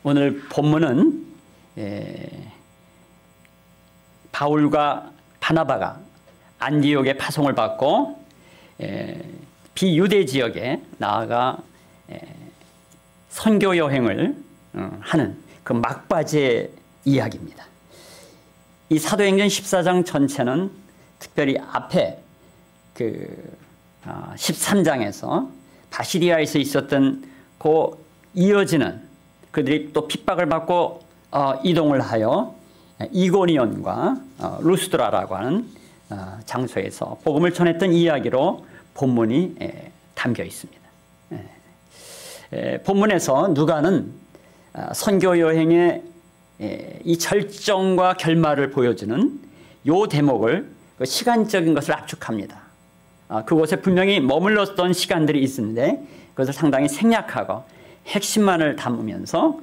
오늘 본문은 바울과 바나바가 안디옥에 파송을 받고 비유대 지역에 나아가 선교 여행을 하는 그 막바지의 이야기입니다. 이 사도행전 14장 전체는 특별히 앞에 그 13장에서 바시리아에서 있었던 그 이어지는 그들이 또 핍박을 받고 이동을 하여 이고니온과 루스드라라고 하는 장소에서 복음을 전했던 이야기로 본문이 담겨 있습니다. 본문에서 누가는 선교 여행의 이 절정과 결말을 보여주는 이 대목을 시간적인 것을 압축합니다. 그곳에 분명히 머물렀던 시간들이 있는데 그것을 상당히 생략하고 핵심만을 담으면서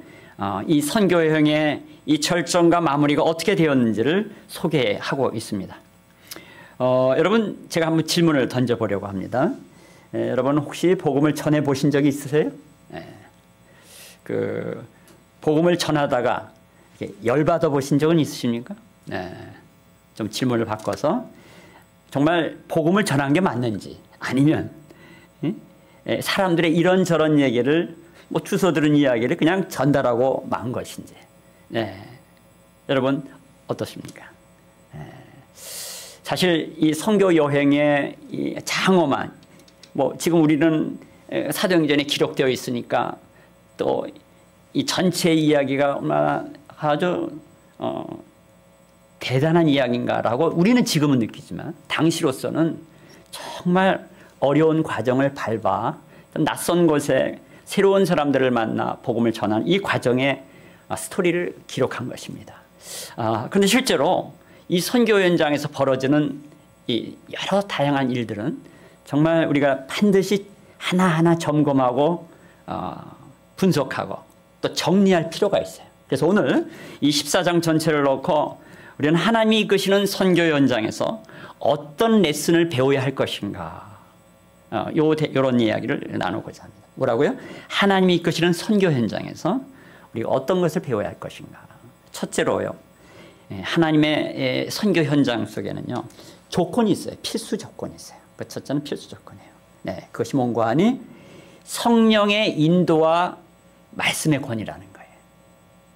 이 선교 여행의 이 절정과 마무리가 어떻게 되었는지를 소개하고 있습니다. 여러분, 제가 한번 질문을 던져보려고 합니다. 여러분 혹시 복음을 전해 보신 적이 있으세요? 그 복음을 전하다가 열받아 보신 적은 있으십니까? 좀 질문을 바꿔서 정말 복음을 전한 게 맞는지, 아니면 사람들의 이런저런 얘기를 주워 들은 이야기를 그냥 전달하고 만 것인지. 여러분 어떻습니까? 사실 이 선교 여행의 이 장엄한, 지금 우리는 사도행전에 기록되어 있으니까 또 이 전체 이야기가 얼마나 아주 대단한 이야기인가라고 우리는 지금은 느끼지만 당시로서는 정말 어려운 과정을 밟아 낯선 곳에 새로운 사람들을 만나 복음을 전하는 이 과정의 스토리를 기록한 것입니다. 그런데 실제로 이 선교 현장에서 벌어지는 이 여러 다양한 일들은 정말 우리가 반드시 하나하나 점검하고 분석하고 또 정리할 필요가 있어요. 그래서 오늘 이 14장 전체를 놓고 우리는 하나님이 이끄시는 선교 현장에서 어떤 레슨을 배워야 할 것인가, 이런 이야기를 나누고자 합니다. 뭐라고요? 하나님이 이끄시는 선교 현장에서 우리가 어떤 것을 배워야 할 것인가. 첫째로요, 하나님의 선교 현장 속에는요 조건이 있어요. 필수 조건이 있어요. 그 첫째는 필수 조건이에요. 그것이 뭔가 하니 성령의 인도와 말씀의 권위라는 거예요.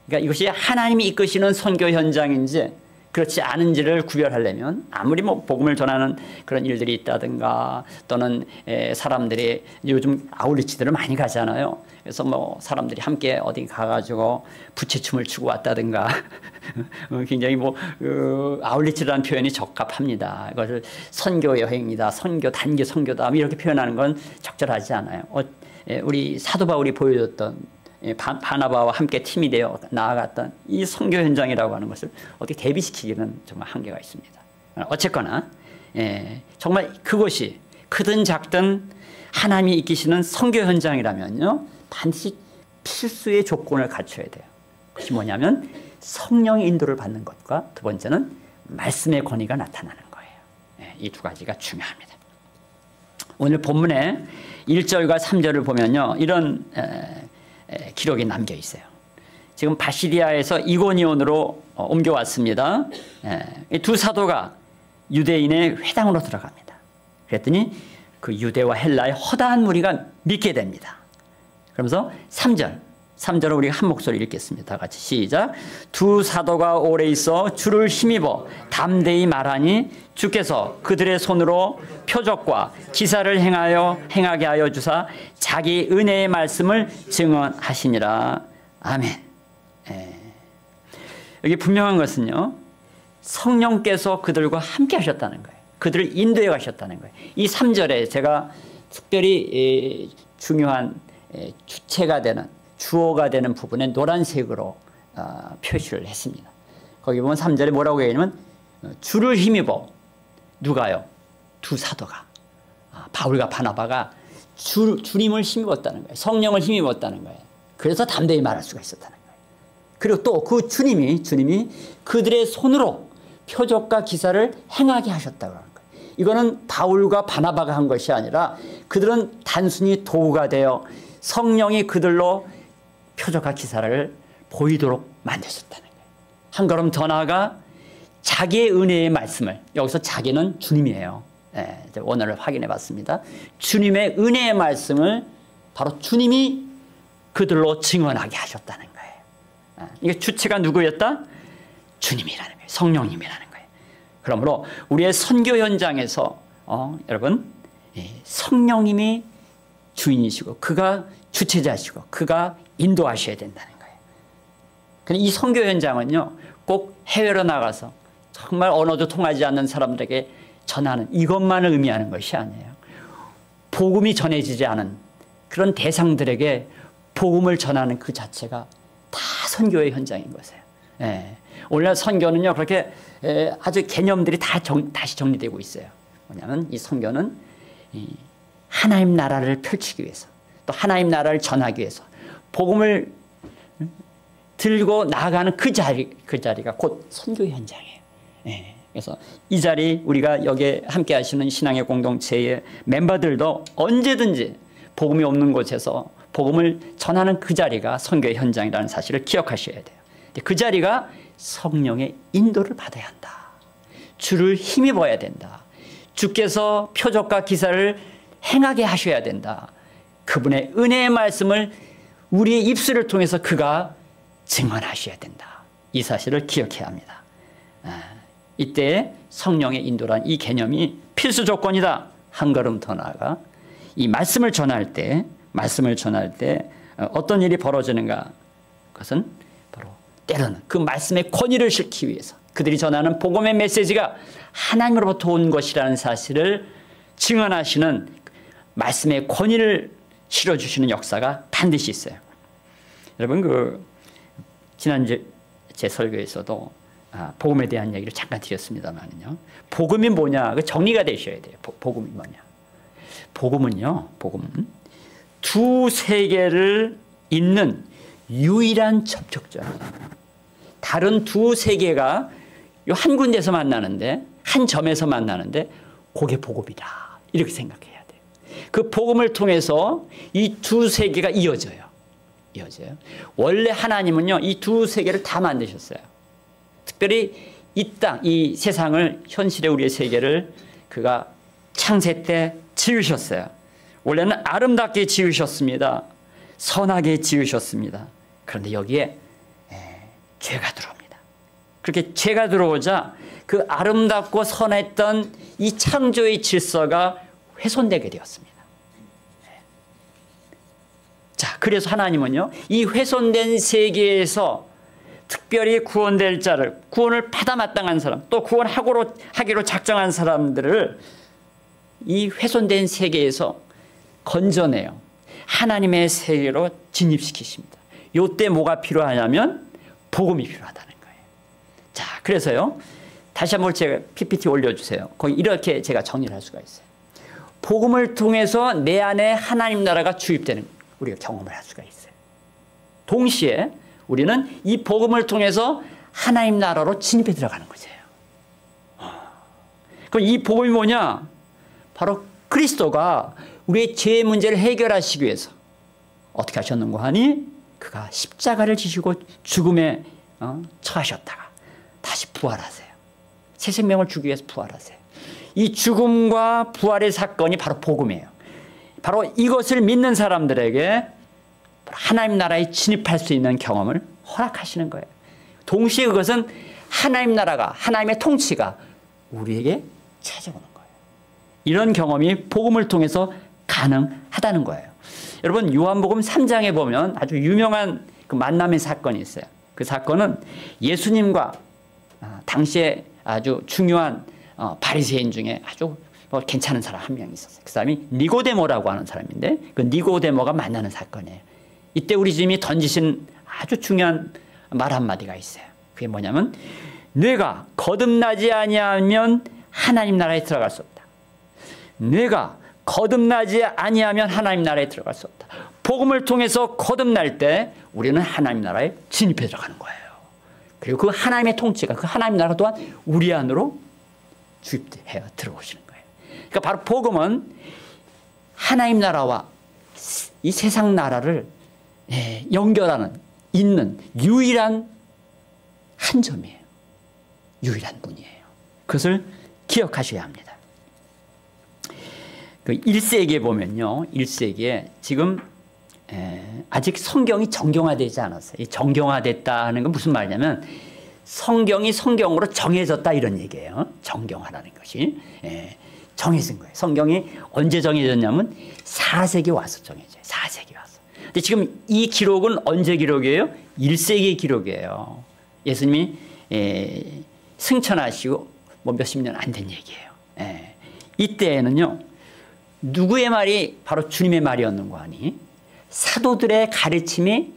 그러니까 이것이 하나님이 이끄시는 선교 현장인지 그렇지 않은지를 구별하려면, 아무리 복음을 전하는 그런 일들이 있다든가, 또는 사람들이 요즘 아울리치들을 많이 가잖아요. 그래서 사람들이 함께 어디 가가지고 부채춤을 추고 왔다든가 굉장히 아울리치라는 표현이 적합합니다. 이것을 선교 여행이다, 선교 단기 선교다 이렇게 표현하는 건 적절하지 않아요. 우리 사도 바울이 보여줬던 바나바와 함께 팀이 되어 나아갔던 이 선교 현장이라고 하는 것을 어떻게 대비시키기는 정말 한계가 있습니다. 어쨌거나 정말 그것이 크든 작든 하나님이 이끄시는 선교 현장이라면요 반드시 필수의 조건을 갖춰야 돼요. 그것이 뭐냐면 성령의 인도를 받는 것과 두 번째는 말씀의 권위가 나타나는 거예요. 이 두 가지가 중요합니다. 오늘 본문의 1절과 3절을 보면요 이런 기록이 남겨 있어요. 지금 바시리아에서 이고니온으로 옮겨왔습니다. 이 두 사도가 유대인의 회당으로 들어갑니다. 그랬더니 그 유대와 헬라의 허다한 무리가 믿게 됩니다. 그러면서 3절을 우리가 한 목소리 읽겠습니다. 다 같이 시작. 두 사도가 오래 있어 주를 힘입어 담대히 말하니 주께서 그들의 손으로 표적과 기사를 행하게 하여 주사 자기 은혜의 말씀을 증언하시니라. 아멘. 여기 분명한 것은요 성령께서 그들과 함께 하셨다는 거예요. 그들을 인도해 가셨다는 거예요. 이 3절에 제가 특별히 중요한 주체가 되는, 주어가 되는 부분에 노란색으로 표시를 했습니다. 거기 보면 3절에 뭐라고 얘기하냐면 주를 힘입어, 누가요? 두 사도가, 바울과 바나바가 주님을 힘입었다는 거예요. 성령을 힘입었다는 거예요. 그래서 담대히 말할 수가 있었다는 거예요. 그리고 또 그 주님이 그들의 손으로 표적과 기사를 행하게 하셨다고 하는 거예요. 이거는 바울과 바나바가 한 것이 아니라 그들은 단순히 도구가 되어 성령이 그들로 표적과 기사를 보이도록 만드셨다는 거예요. 한 걸음 더 나아가 자기의 은혜의 말씀을, 여기서 자기는 주님이에요. 네, 원어를 확인해 봤습니다. 주님의 은혜의 말씀을 바로 주님이 그들로 증언하게 하셨다는 거예요. 이게 주체가 누구였다? 주님이라는 거예요. 성령님이라는 거예요. 그러므로 우리의 선교 현장에서 여러분, 성령님이 주인이시고 그가 주체자시고 그가 인도하셔야 된다는 거예요. 근데 이 선교 현장은요, 꼭 해외로 나가서 정말 언어도 통하지 않는 사람들에게 전하는 이것만을 의미하는 것이 아니에요. 복음이 전해지지 않은 그런 대상들에게 복음을 전하는 그 자체가 다 선교의 현장인 것이에요. 예. 오늘날 선교는요, 그렇게 아주 개념들이 다 다시 정리되고 있어요. 뭐냐면 이 선교는 하나님 나라를 펼치기 위해서, 또 하나님 나라를 전하기 위해서 복음을 들고 나아가는 그 자리가 곧 선교의 현장이에요. 예. 그래서 이 자리, 우리가 여기에 함께 하시는 신앙의 공동체의 멤버들도 언제든지 복음이 없는 곳에서 복음을 전하는 그 자리가 선교의 현장이라는 사실을 기억하셔야 돼요. 그 자리가 성령의 인도를 받아야 한다. 주를 힘입어야 된다. 주께서 표적과 기사를 행하게 하셔야 된다. 그분의 은혜의 말씀을 우리의 입술을 통해서 그가 증언하셔야 된다. 이 사실을 기억해야 합니다. 이때 성령의 인도란 이 개념이 필수 조건이다. 한 걸음 더 나아가 이 말씀을 전할 때 어떤 일이 벌어지는가? 그것은 바로 때로는 그 말씀의 권위를 실기 위해서 그들이 전하는 복음의 메시지가 하나님으로부터 온 것이라는 사실을 증언하시는 말씀의 권위를 실어주시는 역사가 반드시 있어요. 여러분, 지난주 제 설교에서도 복음에 대한 얘기를 잠깐 드렸습니다만요. 복음이 뭐냐? 그 정리가 되셔야 돼요. 복음이 뭐냐? 복음은요, 복음은 두 세계를 잇는 유일한 접촉점이에요. 다른 두 세계가 한 군데서 만나는데, 한 점에서 만나는데, 그게 복음이다. 이렇게 생각해야 돼요. 그 복음을 통해서 이 두 세계가 이어져요. 원래 하나님은요, 이 두 세계를 다 만드셨어요. 특별히 이 땅, 이 세상을, 현실의 우리의 세계를 그가 창세 때 지으셨어요. 원래는 아름답게 지으셨습니다. 선하게 지으셨습니다. 그런데 여기에 죄가 들어옵니다. 그렇게 죄가 들어오자 그 아름답고 선했던 이 창조의 질서가 훼손되게 되었습니다. 자, 그래서 하나님은요, 이 훼손된 세계에서 특별히 구원될 자를, 구원을 받아 마땅한 사람, 또 구원하기로 작정한 사람들을 이 훼손된 세계에서 건져내요. 하나님의 세계로 진입시키십니다. 이때 뭐가 필요하냐면 복음이 필요하다는 거예요. 자, 그래서요, 다시 한번 제가 PPT 올려주세요. 거기 이렇게 제가 정리를 할 수가 있어요. 복음을 통해서 내 안에 하나님 나라가 주입되는 우리가 경험을 할 수가 있어요. 동시에 우리는 이 복음을 통해서 하나님 나라로 진입해 들어가는 거죠. 그럼 이 복음이 뭐냐? 바로 그리스도가 우리의 죄의 문제를 해결하시기 위해서 어떻게 하셨는가 하니 그가 십자가를 지시고 죽음에 처하셨다가 다시 부활하세요. 새 생명을 주기 위해서 부활하세요. 이 죽음과 부활의 사건이 바로 복음이에요. 바로 이것을 믿는 사람들에게 하나님 나라에 진입할 수 있는 경험을 허락하시는 거예요. 동시에 그것은 하나님 나라가, 하나님의 통치가 우리에게 찾아오는 거예요. 이런 경험이 복음을 통해서 가능하다는 거예요. 여러분, 요한복음 3장에 보면 아주 유명한 그 만남의 사건이 있어요. 그 사건은 예수님과 당시에 아주 중요한 바리새인 중에 아주 괜찮은 사람 한 명 있었어요. 그 사람이 니고데모라고 하는 사람인데 그 니고데모가 만나는 사건이에요. 이때 우리 주님이 던지신 아주 중요한 말 한마디가 있어요. 그게 뭐냐면 뇌가 거듭나지 아니하면 하나님 나라에 들어갈 수 없다. 뇌가 거듭나지 아니하면 하나님 나라에 들어갈 수 없다. 복음을 통해서 거듭날 때 우리는 하나님 나라에 진입해 들어가는 거예요. 그리고 그 하나님의 통치가, 그 하나님 나라 또한 우리 안으로 주입해 들어오시는 거예요. 그러니까 바로 복음은 하나님 나라와 이 세상 나라를 연결하는 있는 유일한 한 점이에요. 유일한 분이에요. 그것을 기억하셔야 합니다. 그 1세기에 보면요. 1세기에 지금 아직 성경이 정경화되지 않았어요. 이 정경화됐다는 건 무슨 말이냐면 성경이 성경으로 정해졌다 이런 얘기예요. 정경화라는 것이. 정해진 거예요. 성경이 언제 정해졌냐면 4세기 와서 정해져요. 4세기 와서. 근데 지금 이 기록은 언제 기록이에요? 1세기 기록이에요. 예수님이 승천하시고 뭐 몇십 년 안 된 얘기예요. 이때에는요. 누구의 말이 바로 주님의 말이었는 거 아니? 사도들의 가르침이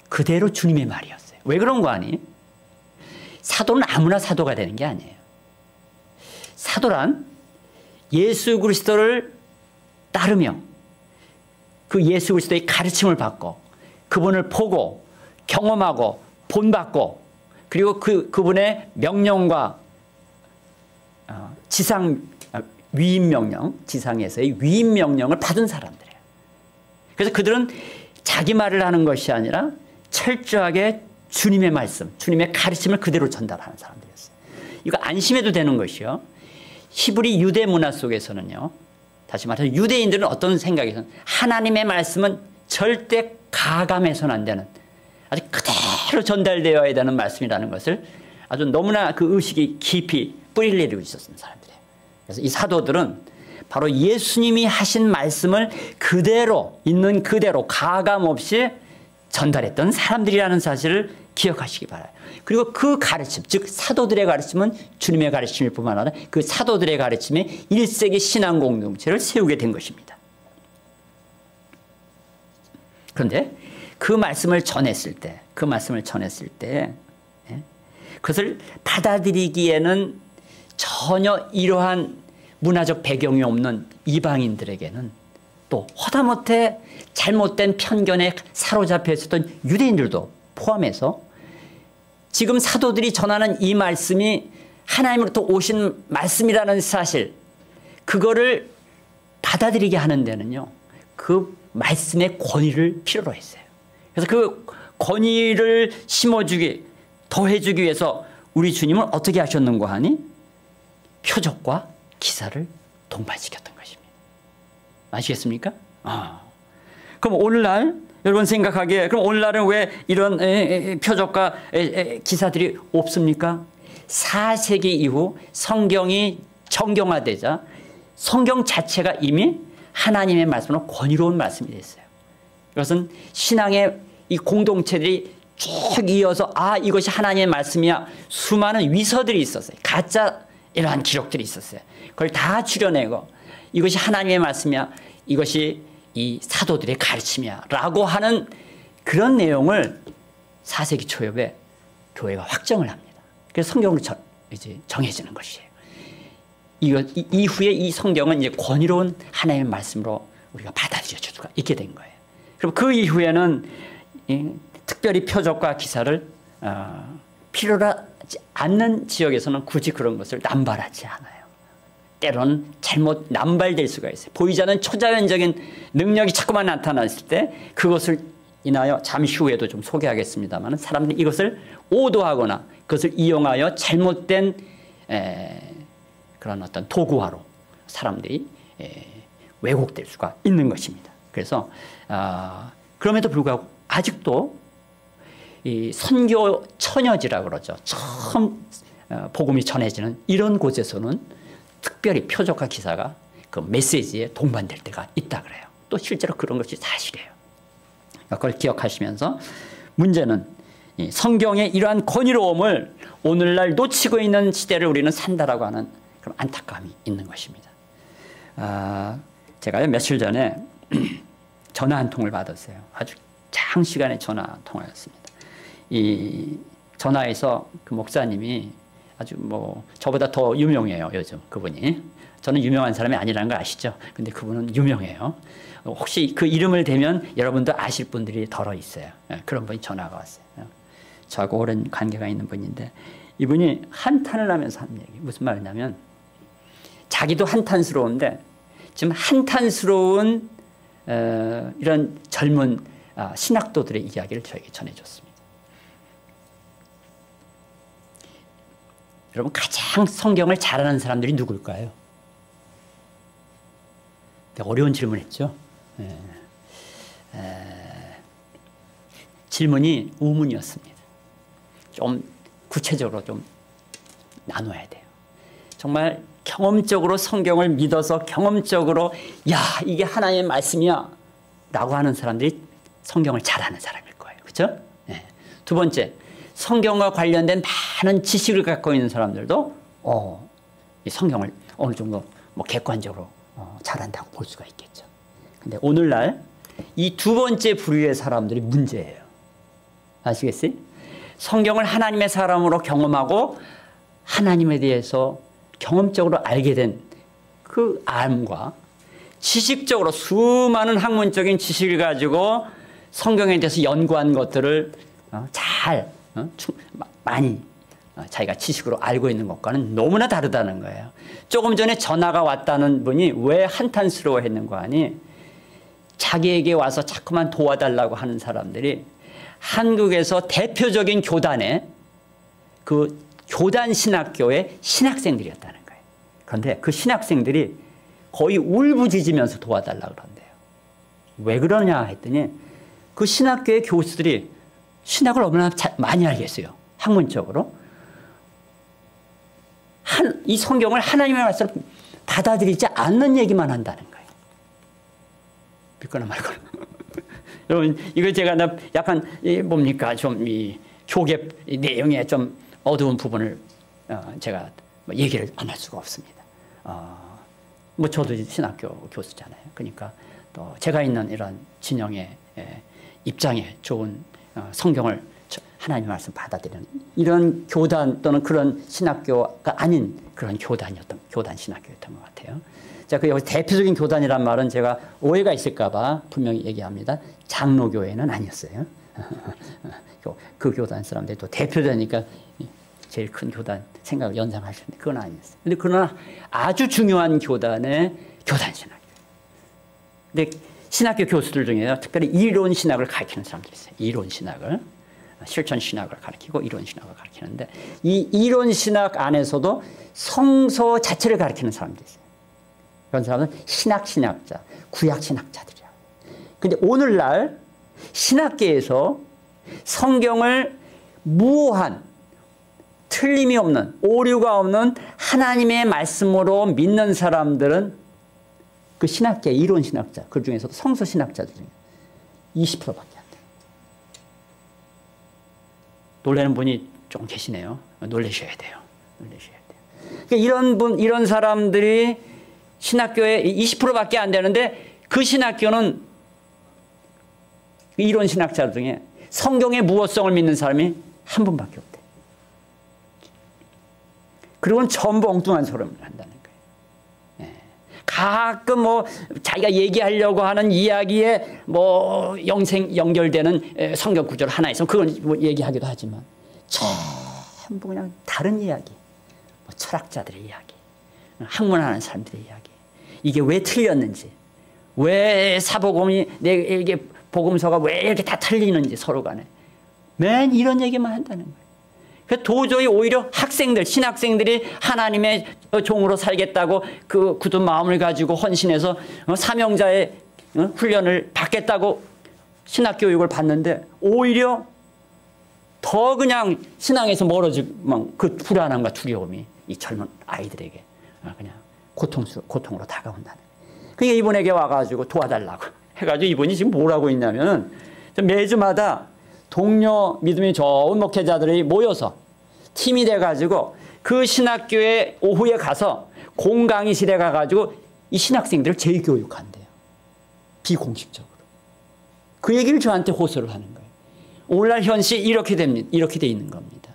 그대로 주님의 말이었어요. 왜 그런 거 아니? 사도는 아무나 사도가 되는 게 아니에요. 사도란 예수 그리스도를 따르며 그 예수 그리스도의 가르침을 받고 그분을 보고 경험하고 본받고 그리고 그분의 명령과 위임 명령, 지상에서의 위임 명령을 받은 사람들이에요. 그래서 그들은 자기 말을 하는 것이 아니라 철저하게 주님의 말씀, 주님의 가르침을 그대로 전달하는 사람들이었어요. 이거 안심해도 되는 것이요. 히브리 유대 문화 속에서는요. 다시 말해서 유대인들은 어떤 생각에서는 하나님의 말씀은 절대 가감해서는 안 되는 아주 그대로 전달되어야 되는 말씀이라는 것을 아주 너무나 그 의식이 깊이 뿌리를 내리고 있었던 사람들이에요. 그래서 이 사도들은 바로 예수님이 하신 말씀을 그대로 있는 그대로 가감 없이 전달했던 사람들이라는 사실을 기억하시기 바라요. 그리고 그 가르침, 즉 사도들의 가르침은 주님의 가르침일 뿐만 아니라 그 사도들의 가르침이 1세기 신앙 공동체를 세우게 된 것입니다. 그런데 그 말씀을 전했을 때 그것을 받아들이기에는 전혀 이러한 문화적 배경이 없는 이방인들에게는 또 허다못해 잘못된 편견에 사로잡혀 있었던 유대인들도 포함해서 지금 사도들이 전하는 이 말씀이 하나님으로부터 오신 말씀이라는 사실, 그거를 받아들이게 하는 데는요, 그 말씀의 권위를 필요로 했어요. 그래서 그 권위를 심어주기, 더해주기 위해서 우리 주님은 어떻게 하셨는가 하니 표적과 기사를 동반시켰던 것입니다. 아시겠습니까? 그럼 오늘날 여러분 생각하기에 그럼 오늘날은 왜 이런 표적과 기사들이 없습니까? 4세기 이후 성경이 정경화되자 성경 자체가 이미 하나님의 말씀으로 권위로운 말씀이 됐어요. 이것은 신앙의 이 공동체들이 쭉 이어서 이것이 하나님의 말씀이야. 수많은 위서들이 있었어요. 가짜 이러한 기록들이 있었어요. 그걸 다 추려내고 이것이 하나님의 말씀이야. 이것이 이 사도들의 가르침이야 라고 하는 그런 내용을 4세기 초엽에 교회가 확정을 합니다. 그래서 성경으로 이제 정해지는 것이에요. 이후에 이 성경은 이제 권위로운 하나님의 말씀으로 우리가 받아들여 줄 수가 있게 된 거예요. 그리고 그 이후에는 특별히 표적과 기사를 필요하지 않는 지역에서는 굳이 그런 것을 남발하지 않아요. 때로는 잘못 남발될 수가 있어요. 보이지 않는 초자연적인 능력이 자꾸만 나타났을 때 그것을 인하여 잠시 후에도 좀 소개하겠습니다만 사람들이 이것을 오도하거나 그것을 이용하여 잘못된 그런 어떤 도구화로 사람들이 왜곡될 수가 있는 것입니다. 그래서 그럼에도 불구하고 아직도 이 선교 처녀지라고 그러죠. 처음 복음이 전해지는 이런 곳에서는 특별히 표적과 기사가 그 메시지에 동반될 때가 있다 그래요. 또 실제로 그런 것이 사실이에요. 그걸 기억하시면서 문제는 이 성경의 이러한 권위로움을 오늘날 놓치고 있는 시대를 우리는 산다라고 하는 그런 안타까움이 있는 것입니다. 제가요 며칠 전에 전화 한 통을 받았어요. 아주 장시간의 전화 통화였습니다. 이 전화에서 그 목사님이 아주 뭐 저보다 더 유명해요. 요즘 그분이. 저는 유명한 사람이 아니라는 걸 아시죠? 근데 그분은 유명해요. 혹시 그 이름을 대면 여러분도 아실 분들이 덜어 있어요. 그런 분이 전화가 왔어요. 저하고 오랜 관계가 있는 분인데 이분이 한탄을 하면서 하는 얘기. 무슨 말이냐면 자기도 한탄스러운데 지금 한탄스러운 이런 젊은 신학도들의 이야기를 저에게 전해줬습니다. 여러분, 가장 성경을 잘하는 사람들이 누굴까요? 어려운 질문했죠. 질문이 우문이었습니다. 좀 구체적으로 좀 나눠야 돼요. 정말 경험적으로 성경을 믿어서 경험적으로 야, 이게 하나님의 말씀이야 라고 하는 사람들이 성경을 잘하는 사람일 거예요. 그렇죠? 두 번째, 성경과 관련된 많은 지식을 갖고 있는 사람들도 이 성경을 어느 정도 객관적으로 잘한다고 볼 수가 있겠죠. 근데 오늘날 이 두 번째 부류의 사람들이 문제예요. 아시겠어요? 성경을 하나님의 사람으로 경험하고 하나님에 대해서 경험적으로 알게 된 그 암과 지식적으로 수많은 학문적인 지식을 가지고 성경에 대해서 연구한 것들을 많이 자기가 지식으로 알고 있는 것과는 너무나 다르다는 거예요. 조금 전에 전화가 왔다는 분이 왜 한탄스러워 했는 거 아니? 자기에게 와서 자꾸만 도와달라고 하는 사람들이 한국에서 대표적인 교단의 그 교단 신학교의 신학생들이었다는 거예요. 그런데 그 신학생들이 거의 울부짖으면서 도와달라고 그런대요. 왜 그러냐 했더니 그 신학교의 교수들이 신학을 얼마나 많이 알겠어요. 학문적으로. 이 성경을 하나님의 말씀을 받아들이지 않는 얘기만 한다는 거예요. 믿거나 말거나. 여러분, 이거 제가 약간 뭡니까? 좀 이 교계 내용에 좀 어두운 부분을 제가 얘기를 안 할 수가 없습니다. 저도 신학교 교수잖아요. 그러니까 또 제가 있는 이런 진영의 입장에 좋은 성경을 하나님의 말씀 받아들이는 이런 교단 또는 그런 신학교가 아닌 그런 교단 신학교였던 것 같아요. 자, 그 여기 대표적인 교단이란 말은 제가 오해가 있을까봐 분명히 얘기합니다. 장로교회는 아니었어요. 그 교단 사람들이 또 대표자니까 제일 큰 교단 생각을 연상하시는데 그건 아니었어요. 근데 그러나 아주 중요한 교단의 교단 신학교. 근데 신학교 교수들 중에 특별히 이론 신학을 가르치는 사람들이 있어요. 이론 신학을. 실천 신학을 가르치고 이론 신학을 가르치는데 이 이론 신학 안에서도 성서 자체를 가르치는 사람들이 있어요. 그런 사람은 신학자, 구약신학자들이야. 근데 오늘날 신학계에서 성경을 무오한 틀림이 없는 오류가 없는 하나님의 말씀으로 믿는 사람들은 그 신학계 이론 신학자 그 중에서도 성서 신학자들 중에 20%밖에 안 돼요. 놀라는 분이 좀 계시네요. 놀라셔야 돼요. 그러니까 이런 사람들이 신학교에 20%밖에 안 되는데 그 신학교는 이론 신학자 중에 성경의 무엇성을 믿는 사람이 한 분밖에 없대. 그리고는 전부 엉뚱한 소리를 한다는 거예요. 가끔 자기가 얘기하려고 하는 이야기에 연결되는 성경 구절 하나 있으면 그건 얘기하기도 하지만 전부 그냥 다른 이야기. 철학자들의 이야기. 학문하는 사람들의 이야기. 이게 왜 틀렸는지. 왜 사복음이 이게 복음서가 왜 이렇게 다 틀리는지 서로 간에. 맨 이런 얘기만 한다는 거예요. 도저히 오히려 신학생들이 하나님의 종으로 살겠다고 그 굳은 마음을 가지고 헌신해서 사명자의 훈련을 받겠다고 신학교육을 받는데 오히려 더 그냥 신앙에서 멀어지면 그 불안함과 두려움이 이 젊은 아이들에게 그냥 고통으로 다가온다는 거예요. 그러니까 이분에게 와가지고 도와달라고 해가지고 이분이 지금 뭘 하고 있냐면은 매주마다 동료 믿음이 좋은 목회자들이 모여서 팀이 돼가지고 그 신학교에 오후에 가서 공강의실에 가가지고 이 신학생들을 재교육한대요. 비공식적으로. 그 얘기를 저한테 호소를 하는 거예요. 오늘날 현실이 이렇게 됩니다. 이렇게 돼 있는 겁니다.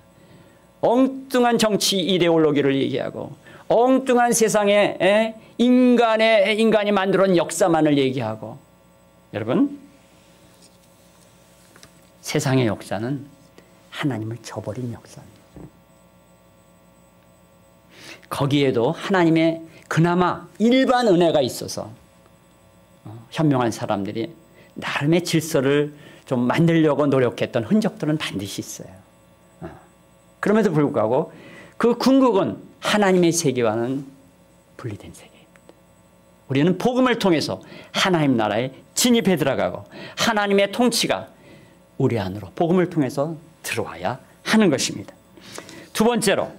엉뚱한 정치 이데올로기를 얘기하고 엉뚱한 세상에 인간이 만들어낸 역사만을 얘기하고 여러분 세상의 역사는 하나님을 저버린 역사입니다. 거기에도 하나님의 그나마 일반 은혜가 있어서 현명한 사람들이 나름의 질서를 좀 만들려고 노력했던 흔적들은 반드시 있어요. 그럼에도 불구하고 그 궁극은 하나님의 세계와는 분리된 세계입니다. 우리는 복음을 통해서 하나님 나라에 진입해 들어가고 하나님의 통치가 우리 안으로 복음을 통해서 들어와야 하는 것입니다. 두 번째로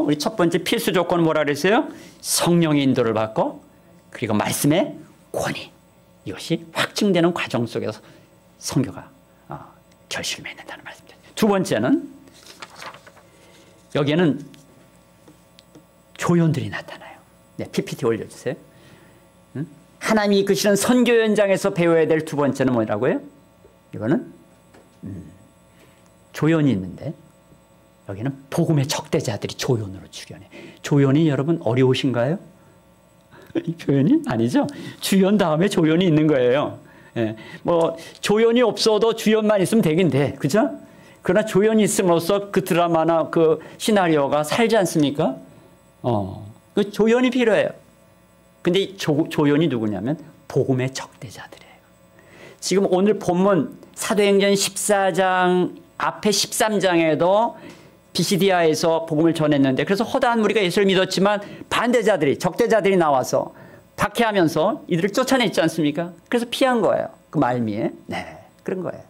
우리 첫 번째 필수 조건은 뭐라 그랬어요? 성령의 인도를 받고 그리고 말씀의 권위. 이것이 확증되는 과정 속에서 선교가 결실을 맺는다는 말씀입니다. 두 번째는 여기에는 조연들이 나타나요. 네, PPT 올려주세요. 하나님이 이끄시는 선교 현장에서 배워야 될 두 번째는 뭐라고요? 이거는 조연이 있는데 여기는 복음의 적대자들이 조연으로 출연해. 조연이 여러분 어려우신가요? 이 표현이 아니죠. 주연 다음에 조연이 있는 거예요. 예, 뭐 조연이 없어도 주연만 있으면 되긴 돼, 그죠? 그러나 조연이 있음으로써 그 드라마나 그 시나리오가 살지 않습니까? 그 조연이 필요해요. 근데 이 조연이 누구냐면 복음의 적대자들이에요. 지금 오늘 본문 사도행전 14장 앞에 13장에도 비시디아에서 복음을 전했는데 그래서 허다한 무리가 예수를 믿었지만 반대자들이 적대자들이 나와서 박해하면서 이들을 쫓아냈지 않습니까? 그래서 피한 거예요. 그 말미에. 네, 그런 거예요.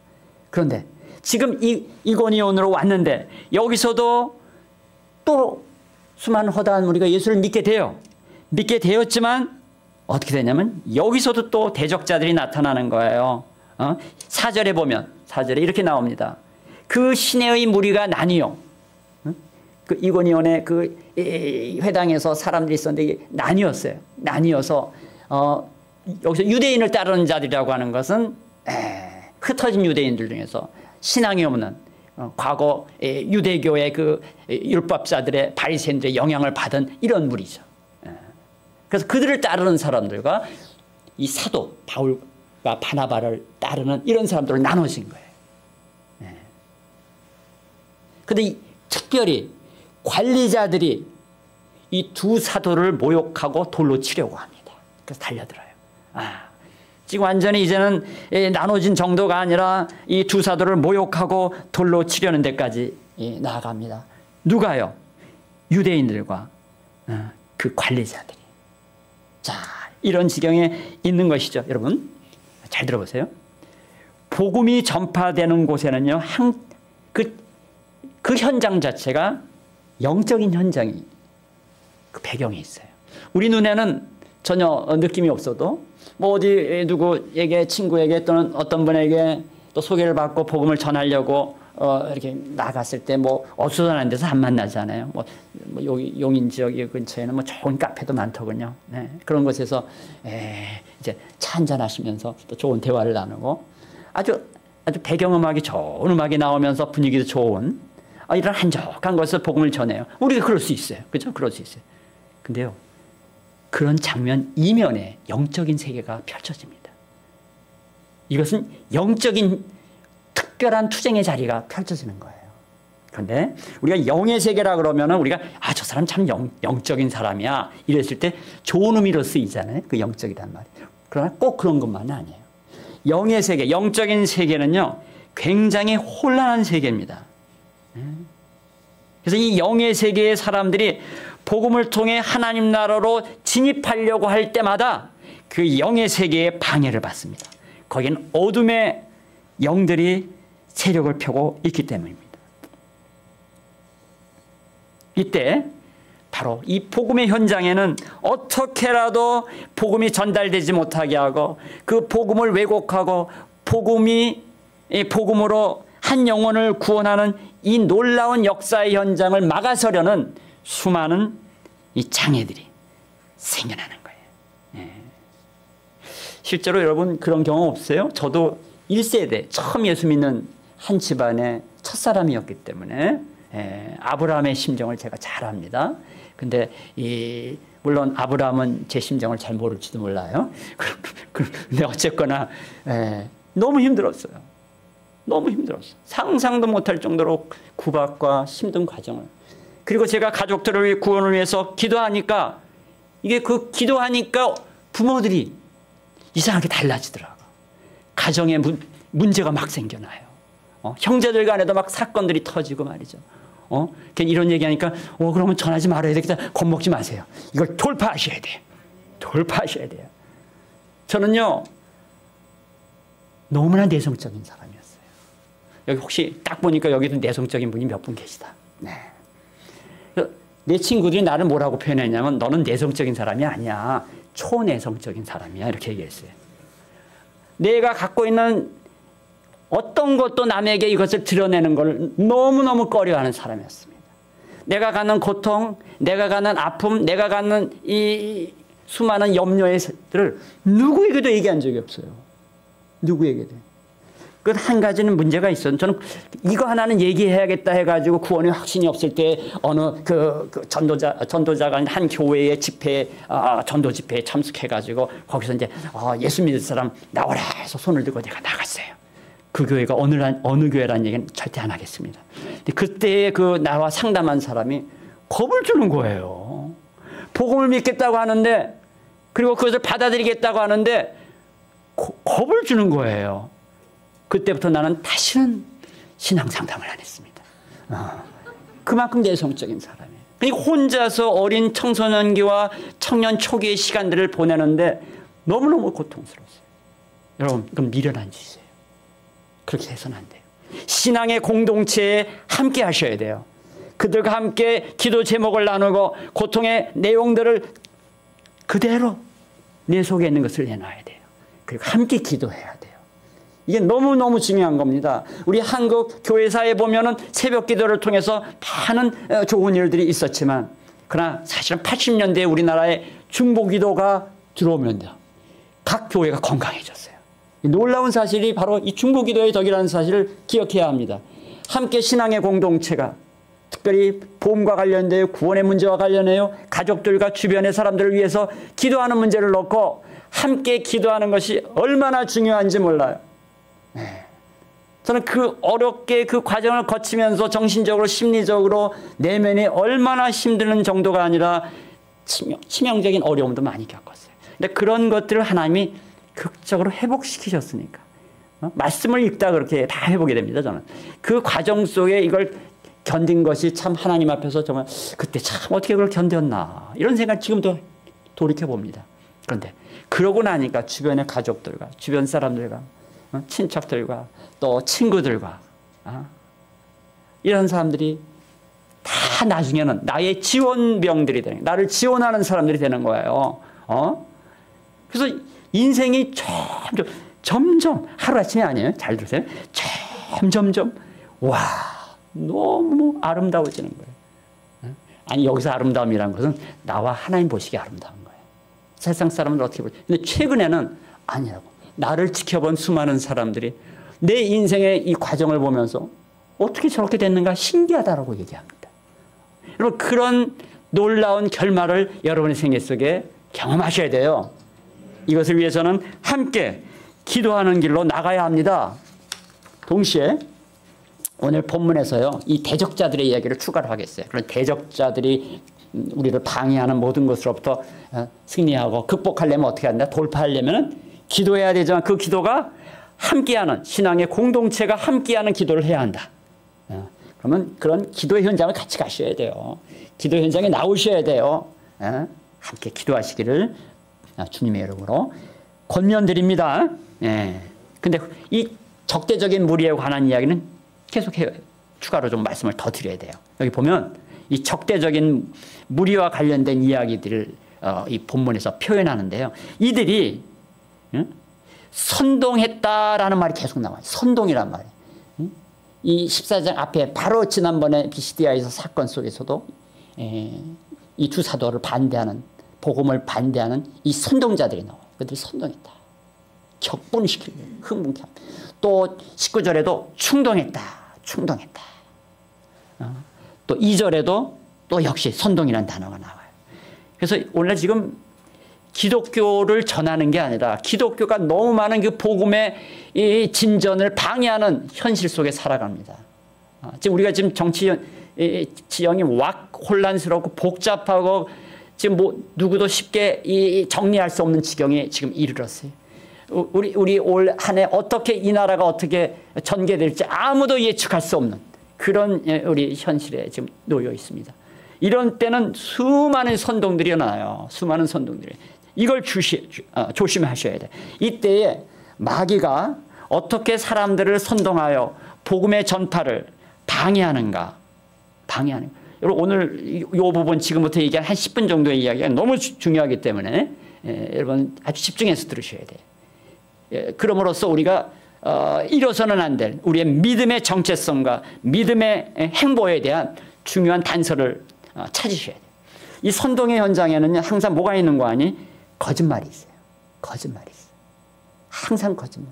그런데 지금 이고니온으로 왔는데 여기서도 또 수많은 허다한 무리가 예수를 믿게 돼요. 믿게 되었지만 어떻게 되냐면 여기서도 또 대적자들이 나타나는 거예요. 4절에 보면 4절에 이렇게 나옵니다. 그 시내의 무리가 나뉘어. 그 이고니온의 그 회당에서 사람들이 있었는데 이게 나뉘었어요. 나뉘어서 여기서 유대인을 따르는 자들이라고 하는 것은 흩어진 유대인들 중에서 신앙이 없는 과거 유대교의 그 율법자들의 바리새인들의 영향을 받은 이런 무리죠. 그래서 그들을 따르는 사람들과 이 사도 바울과 바나바를 따르는 이런 사람들을 나눠진 거예요. 그런데 특별히 관리자들이 이 두 사도를 모욕하고 돌로 치려고 합니다. 그래서 달려들어요. 지금 완전히 이제는 나눠진 정도가 아니라 이 두 사도를 모욕하고 돌로 치려는 데까지 나아갑니다. 누가요? 유대인들과 그 관리자들이. 자, 이런 지경에 있는 것이죠. 여러분 잘 들어보세요. 복음이 전파되는 곳에는요, 그 현장 자체가 영적인 현장이 그 배경에 있어요. 우리 눈에는 전혀 느낌이 없어도 뭐 어디 누구에게 친구에게 또는 어떤 분에게 또 소개를 받고 복음을 전하려고 이렇게 나갔을 때 뭐 어수선한 데서 안 만나잖아요. 뭐 여기 용인 지역 근처에는 뭐 좋은 카페도 많더군요. 네, 그런 곳에서 이제 차 한잔 하시면서 또 좋은 대화를 나누고 아주 배경음악이 좋은 음악이 나오면서 분위기도 좋은 이런 한적한 곳에서 복음을 전해요. 우리가 그럴 수 있어요. 그렇죠? 그럴 수 있어요. 근데요, 그런 장면 이면에 영적인 세계가 펼쳐집니다. 이것은 영적인 특별한 투쟁의 자리가 펼쳐지는 거예요. 그런데 우리가 영의 세계라 그러면은 우리가 저 사람 참 영적인 사람이야 이랬을 때 좋은 의미로 쓰이잖아요. 그 영적이란 말이. 그러나 꼭 그런 것만은 아니에요. 영의 세계, 영적인 세계는요, 굉장히 혼란한 세계입니다. 그래서 이 영의 세계의 사람들이 복음을 통해 하나님 나라로 진입하려고 할 때마다 그 영의 세계에 방해를 받습니다. 거기는 어둠의 영들이 세력을 펴고 있기 때문입니다. 이때 바로 이 복음의 현장에는 어떻게라도 복음이 전달되지 못하게 하고 그 복음을 왜곡하고 복음으로 한 영혼을 구원하는 이 놀라운 역사의 현장을 막아서려는 수많은 이 장애들이 생겨나는 거예요. 실제로 여러분 그런 경험 없어요? 저도 1세대 처음 예수 믿는 한 집안의 첫사람이었기 때문에 아브라함의 심정을 제가 잘 압니다. 근데 물론 아브라함은 제 심정을 잘 모를지도 몰라요. 근데 어쨌거나 너무 힘들었어요. 너무 힘들었어요. 상상도 못할 정도로 구박과 힘든 과정을. 그리고 제가 가족들을 구원을 위해서 기도하니까 기도하니까 부모들이 이상하게 달라지더라고요. 가정의 문제가 막 생겨나요. 형제들 간에도 막 사건들이 터지고 말이죠. 이런 얘기하니까 그러면 전하지 말아야 되겠다. 겁먹지 마세요. 이걸 돌파하셔야 돼요. 돌파하셔야 돼요. 저는요 너무나 내성적인 사람이었어요. 여기 혹시 딱 보니까 여기도 내성적인 분이 몇 분 계시다. 네. 내 친구들이 나를 뭐라고 표현했냐면 너는 내성적인 사람이 아니야. 초내성적인 사람이야. 이렇게 얘기했어요. 내가 갖고 있는 어떤 것도 남에게 이것을 드러내는 걸 너무너무 꺼려하는 사람이었습니다. 내가 갖는 고통, 내가 갖는 아픔, 내가 갖는 이 수많은 염려들을 누구에게도 얘기한 적이 없어요. 누구에게도. 그 한 가지는 문제가 있어요. 저는 이거 하나는 얘기해야겠다 해가지고 구원의 확신이 없을 때 어느 그 전도자가 한 교회의 집회, 전도 집회에 참석해가지고 거기서 이제 예수 믿을 사람 나오라 해서 손을 들고 내가 나갔어요. 그 교회가 어느 교회라는 얘기는 절대 안 하겠습니다. 근데 그때 그 나와 상담한 사람이 겁을 주는 거예요. 복음을 믿겠다고 하는데 그리고 그것을 받아들이겠다고 하는데 겁을 주는 거예요. 그때부터 나는 다시는 신앙 상담을 안 했습니다. 그만큼 내성적인 사람이에요. 그러니까 혼자서 어린 청소년기와 청년 초기의 시간들을 보내는데 너무너무 고통스러웠어요. 여러분, 그건 미련한 짓이에요. 그렇게 해서는 안 돼요. 신앙의 공동체에 함께 하셔야 돼요. 그들과 함께 기도 제목을 나누고 고통의 내용들을 그대로 내 속에 있는 것을 내놔야 돼요. 그리고 함께 기도해야 돼요. 이게 너무너무 중요한 겁니다. 우리 한국 교회사에 보면은 새벽 기도를 통해서 많은 좋은 일들이 있었지만 그러나 사실은 80년대에 우리나라에 중보 기도가 들어오면요. 각 교회가 건강해졌어요. 놀라운 사실이 바로 이 중보 기도의 덕이라는 사실을 기억해야 합니다. 함께 신앙의 공동체가 특별히 보험과 관련되어 구원의 문제와 관련해요. 가족들과 주변의 사람들을 위해서 기도하는 문제를 놓고 함께 기도하는 것이 얼마나 중요한지 몰라요. 네. 저는 그 어렵게 그 과정을 거치면서 정신적으로 심리적으로 내면이 얼마나 힘드는 정도가 아니라 치명적인 어려움도 많이 겪었어요. 근데 그런 것들을 하나님이 극적으로 회복시키셨으니까 말씀을 읽다 그렇게 다 회복이 됩니다. 저는 그 과정 속에 이걸 견딘 것이 참 하나님 앞에서 정말 그때 참 어떻게 그걸 견뎠나 이런 생각 지금도 돌이켜봅니다. 그런데 그러고 나니까 주변의 가족들과 주변 사람들과 친척들과 또 친구들과 이런 사람들이 다 나중에는 나의 지원병들이 되는 거예요. 나를 지원하는 사람들이 되는 거예요. 그래서 인생이 점점 하루아침이 아니에요. 잘 들으세요. 점점 와 너무 아름다워지는 거예요. 아니 여기서 아름다움이라는 것은 나와 하나님 보시기에 아름다운 거예요. 세상 사람은 어떻게 보죠? 근데 최근에는 아니라고. 나를 지켜본 수많은 사람들이 내 인생의 이 과정을 보면서 어떻게 저렇게 됐는가 신기하다라고 얘기합니다. 여러분 그런 놀라운 결말을 여러분의 생애 속에 경험하셔야 돼요. 이것을 위해서는 함께 기도하는 길로 나가야 합니다. 동시에 오늘 본문에서요 이 대적자들의 이야기를 추가로 하겠어요. 그런 대적자들이 우리를 방해하는 모든 것으로부터 승리하고 극복하려면 어떻게 한다? 돌파하려면 기도해야 되지만 그 기도가 함께하는 신앙의 공동체가 함께하는 기도를 해야 한다. 그러면 그런 기도의 현장을 같이 가셔야 돼요. 기도 현장에 나오셔야 돼요. 함께 기도하시기를 주님의 이름으로 권면드립니다. 근데 이 적대적인 무리에 관한 이야기는 계속 추가로 좀 말씀을 더 드려야 돼요. 여기 보면 이 적대적인 무리와 관련된 이야기들을 이 본문에서 표현하는데요. 이들이 선동했다라는 말이 계속 나와요. 선동이란 말이에요. 이 14장 앞에 바로 지난번에 비시디아에서 사건 속에서도 이 두 사도를 반대하는 복음을 반대하는 이 선동자들이 나와요. 그들이 선동했다. 격분시키고 흥분케 합니다. 또 19절에도 충동했다. 또 2절에도 또 역시 선동이라는 단어가 나와요. 그래서 오늘 지금 기독교를 전하는 게 아니라 기독교가 너무 많은 그 복음의 이 진전을 방해하는 현실 속에 살아갑니다. 지금 우리가 지금 정치 지형이 왁 혼란스럽고 복잡하고 지금 뭐 누구도 쉽게 정리할 수 없는 지경에 지금 이르렀어요. 우리 올 한 해 어떻게 이 나라가 어떻게 전개될지 아무도 예측할 수 없는 그런 우리 현실에 지금 놓여 있습니다. 이런 때는 수많은 선동들이 일어나요. 수많은 선동들이. 이걸 조심하셔야 돼. 이때에 마귀가 어떻게 사람들을 선동하여 복음의 전파를 방해하는가. 여러분 오늘 이 부분 지금부터 얘기한 한 10분 정도의 이야기가 너무 중요하기 때문에 여러분 아주 집중해서 들으셔야 돼요. 그럼으로써 우리가 잃어서는 안 될 우리의 믿음의 정체성과 믿음의 행보에 대한 중요한 단서를 찾으셔야 돼요. 이 선동의 현장에는 항상 뭐가 있는 거 아니? 거짓말이 있어요. 거짓말이 있어요. 항상 거짓말.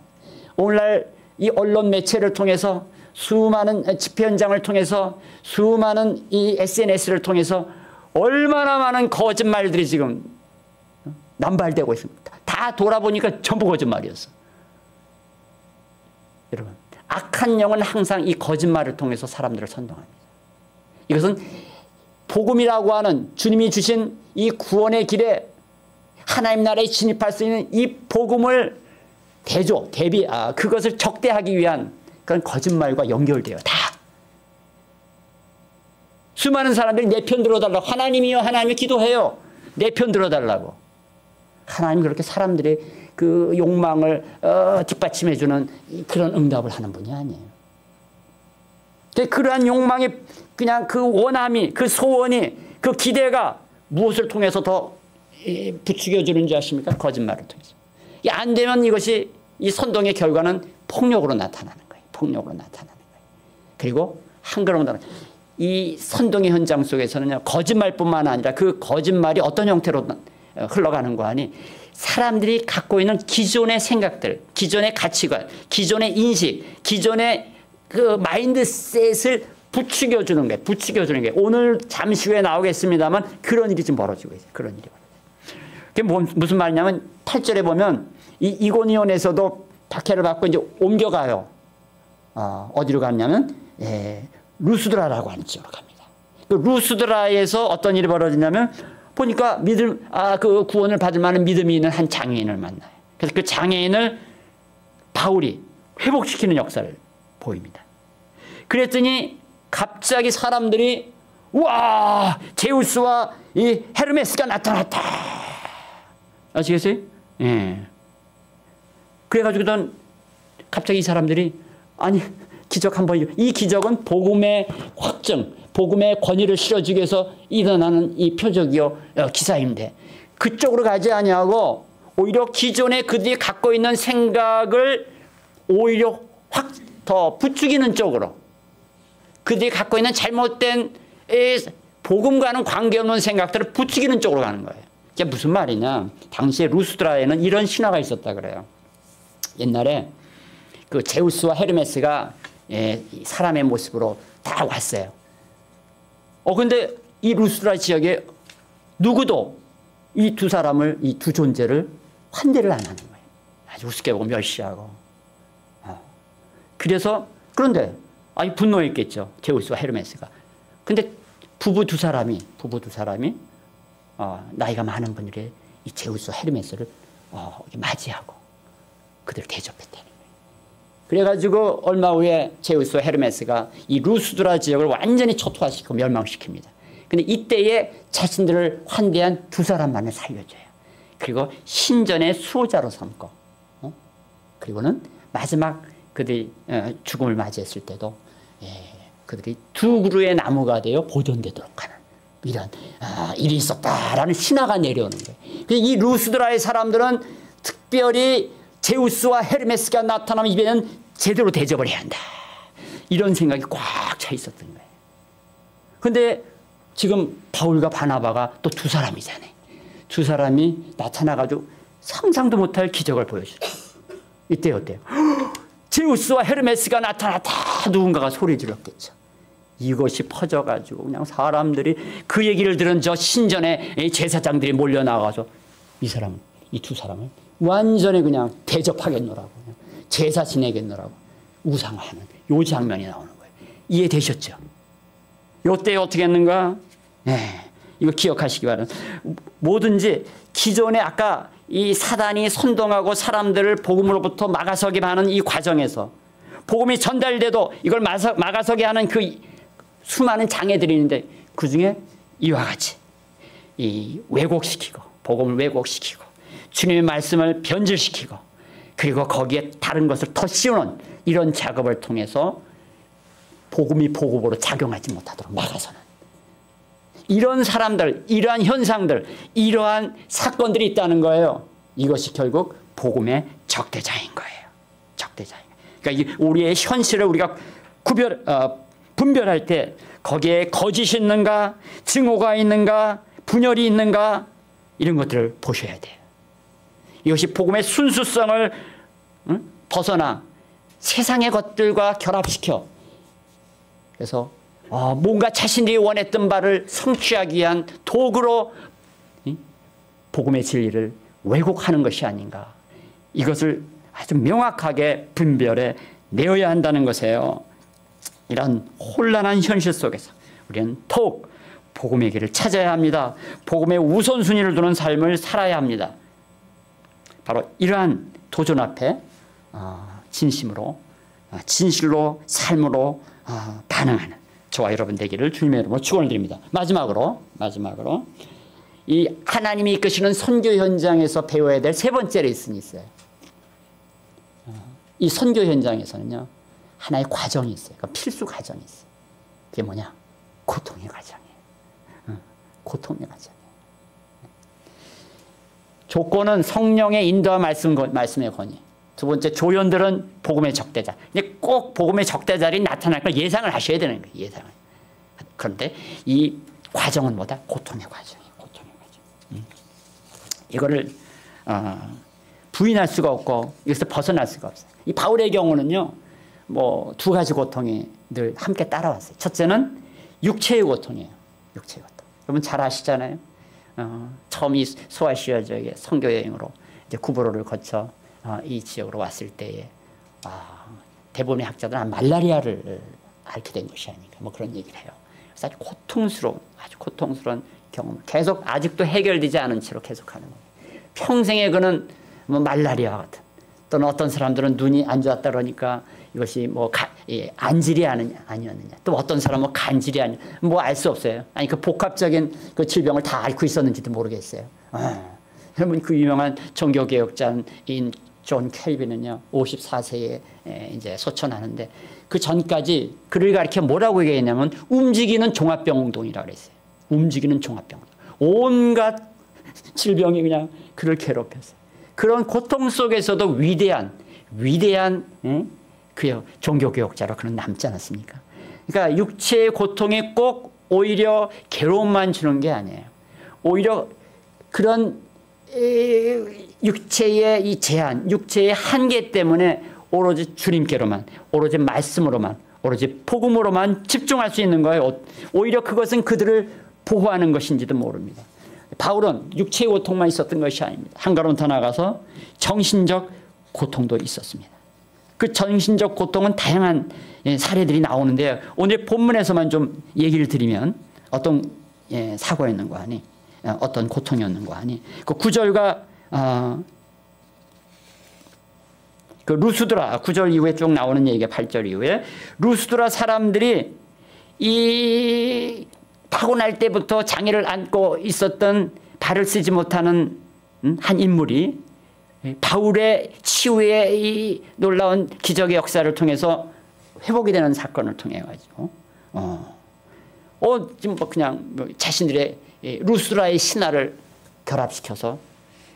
오늘날 이 언론 매체를 통해서 수많은 집회 현장을 통해서 수많은 이 SNS를 통해서 얼마나 많은 거짓말들이 지금 남발되고 있습니다. 다 돌아보니까 전부 거짓말이었어. 여러분, 악한 영은 항상 이 거짓말을 통해서 사람들을 선동합니다. 이것은 복음이라고 하는 주님이 주신 이 구원의 길에 하나님 나라에 진입할 수 있는 이 복음을 그것을 적대하기 위한 그런 거짓말과 연결돼요. 다. 수많은 사람들이 내 편 들어달라고 하나님이요 하나님이 기도해요. 내 편 들어달라고. 하나님 그렇게 사람들의 그 욕망을 뒷받침해주는 그런 응답을 하는 분이 아니에요. 그러한 욕망이 그냥 그 원함이 그 소원이 그 기대가 무엇을 통해서 더 부추겨주는지 아십니까? 거짓말을 통해서. 안 되면 이것이 이 선동의 결과는 폭력으로 나타나는 거예요. 폭력으로 나타나는 거예요. 그리고 한 걸음 더 이 선동의 현장 속에서는 거짓말뿐만 아니라 그 거짓말이 어떤 형태로 흘러가는 거 아니 사람들이 갖고 있는 기존의 생각들, 기존의 가치관, 기존의 인식, 기존의 그 마인드셋을 부추겨주는 거예요. 부추겨주는 게 오늘 잠시 후에 나오겠습니다만 그런 일이 지금 벌어지고 있어요. 그런 일이 벌어져요. 그게 무슨 말이냐면 8절에 보면 이 이고니온에서도 박해를 받고 이제 옮겨가요. 어디로 갔냐면 루스드라라고 하는 지역으로 갑니다. 그 루스드라에서 어떤 일이 벌어지냐면 보니까 그 구원을 받을 만한 믿음이 있는 한 장애인을 만나요. 그래서 그 장애인을 바울이 회복시키는 역사를 보입니다. 그랬더니 갑자기 사람들이 우와 제우스와 이 헤르메스가 나타났다. 아시겠어요? 예. 그래가지고는 갑자기 이 사람들이 아니 기적 한번 이 기적은 복음의 확증, 복음의 권위를 실어주기 위해서 일어나는 이 표적이요 기사인데 그쪽으로 가지 아니하고 오히려 기존에 그들이 갖고 있는 생각을 오히려 확 더 부추기는 쪽으로 그들이 갖고 있는 잘못된 복음과는 관계없는 생각들을 부추기는 쪽으로 가는 거예요. 이게 무슨 말이냐? 당시에 루스드라에는 이런 신화가 있었다 그래요. 옛날에 그 제우스와 헤르메스가 사람의 모습으로 다 왔어요. 근데 이 루스드라 지역에 누구도 이 두 사람을, 이 두 존재를 환대를 안 하는 거예요. 아주 우습게 보고 멸시하고. 그런데 분노했겠죠. 제우스와 헤르메스가. 근데 부부 두 사람이 나이가 많은 분들의 이 제우스와 헤르메스를 맞이하고 그들을 대접했다는 거예요. 그래가지고 얼마 후에 제우스와 헤르메스가 이 루스드라 지역을 완전히 초토화시키고 멸망시킵니다. 근데 이때에 자신들을 환대한 두 사람만을 살려줘요. 그리고 신전의 수호자로 삼고, 그리고는 마지막 그들이 죽음을 맞이했을 때도 그들이 두 그루의 나무가 되어 보존되도록 하는 이런 일이 있었다라는 신화가 내려오는 거예요. 이 루스드라의 사람들은 특별히 제우스와 헤르메스가 나타나면 이번에는 제대로 대접을 해야 한다. 이런 생각이 꽉 차 있었던 거예요. 그런데 지금 바울과 바나바가 또 두 사람이잖아요. 두 사람이 나타나가지고 상상도 못할 기적을 보여주죠. 이때 어때요? 제우스와 헤르메스가 나타났다. 누군가가 소리 질렀겠죠. 이것이 퍼져가지고 그냥 사람들이 그 얘기를 들은 저 신전의 제사장들이 몰려나가서 이 두 사람을 완전히 그냥 대접하겠노라고, 제사 지내겠노라고 우상화하는 요 장면이 나오는 거예요. 이해되셨죠? 요때 어떻게 했는가? 이거 기억하시기 바랍니다. 뭐든지 기존에 아까 이 사단이 선동하고 사람들을 복음으로부터 막아서게 하는 이 과정에서 복음이 전달돼도 이걸 막아서게 하는 그 수많은 장애들이 있는데 그중에 이와 같이 이 왜곡시키고 복음을 왜곡시키고 주님의 말씀을 변질시키고 그리고 거기에 다른 것을 더 씌우는 이런 작업을 통해서 복음이 복음으로 작용하지 못하도록 막아서는 이런 사람들, 이러한 현상들, 이러한 사건들이 있다는 거예요. 이것이 결국 복음의 적대자인 거예요. 적대자인 거예요. 그러니까 우리의 현실을 우리가 분별할 때 거기에 거짓이 있는가, 증오가 있는가, 분열이 있는가 이런 것들을 보셔야 돼요. 이것이 복음의 순수성을 벗어나 세상의 것들과 결합시켜 그래서 뭔가 자신들이 원했던 바를 성취하기 위한 도구로 복음의 진리를 왜곡하는 것이 아닌가. 이것을 아주 명확하게 분별해 내어야 한다는 것이에요. 이런 혼란한 현실 속에서 우리는 더욱 복음의 길을 찾아야 합니다. 복음의 우선순위를 두는 삶을 살아야 합니다. 바로 이러한 도전 앞에 진심으로 진실로 삶으로 반응하는 저와 여러분 되기를 주님의 이름으로 축원을 드립니다. 마지막으로 이 하나님이 이끄시는 선교 현장에서 배워야 될 세 번째 레슨이 있어요. 이 선교 현장에서는요 하나의 과정이 있어요. 그러니까 필수 과정이 있어요. 그게 뭐냐? 고통의 과정이에요. 고통의 과정이에요. 조건은 성령의 인도와 말씀의 권위. 두 번째 조연들은 복음의 적대자. 근데 꼭 복음의 적대자들이 나타날 걸 예상을 하셔야 되는 거예요. 예상을. 그런데 이 과정은 뭐다? 고통의 과정이에요. 고통의 과정. 이거를 부인할 수가 없고 여기서 벗어날 수가 없어요. 이 바울의 경우는요. 뭐 두 가지 고통이 늘 함께 따라왔어요. 첫째는 육체의 고통이에요. 육체의 고통. 여러분 잘 아시잖아요. 처음 이 소아시아 지역에 선교 여행으로 이제 구브로를 거쳐 이 지역으로 왔을 때에 대부분의 학자들은 말라리아를 앓게 된 것이 아닌가 뭐 그런 얘기를 해요. 그래서 아주 고통스러운 경험 계속 아직도 해결되지 않은 채로 계속하는 거예요. 평생에 그는 뭐 말라리아 같은 또는 어떤 사람들은 눈이 안 좋았다 그러니까 이것이 뭐 안질이 아니었느냐 또 어떤 사람은 뭐 간질이 아니냐 뭐 알 수 없어요. 아니 그 복합적인 그 질병을 다 앓고 있었는지도 모르겠어요. 여러분 그 유명한 종교개혁자인 존 켈빈은요 54세에 이제 소천하는데 그 전까지 그를 가리켜 뭐라고 얘기했냐면 움직이는 종합병동이라고 그랬어요. 움직이는 종합병동. 온갖 질병이 그냥 그를 괴롭혔어요. 그런 고통 속에서도 위대한 그 종교개혁자로 그는 남지 않았습니까? 그러니까 육체의 고통이 꼭 오히려 괴로움만 주는 게 아니에요. 오히려 그런 육체의 이 제한, 육체의 한계 때문에 오로지 주님께로만, 오로지 말씀으로만, 오로지 복음으로만 집중할 수 있는 거예요. 오히려 그것은 그들을 보호하는 것인지도 모릅니다. 바울은 육체의 고통만 있었던 것이 아닙니다. 한 걸음 더 나가서 정신적 고통도 있었습니다. 그 정신적 고통은 다양한 사례들이 나오는데요. 오늘 본문에서만 좀 얘기를 드리면 어떤 사고였는가 하니 어떤 고통이었는가 하니 그 9절과 그 루스드라 9절 이후에 쭉 나오는 얘기가 8절 이후에 루스드라 사람들이 이 타고날 때부터 장애를 안고 있었던 발을 쓰지 못하는 한 인물이 바울의 치유의 이 놀라운 기적의 역사를 통해서 회복이 되는 사건을 통해 가지고 지금 뭐 그냥 자신들의 루스드라의 신화를 결합시켜서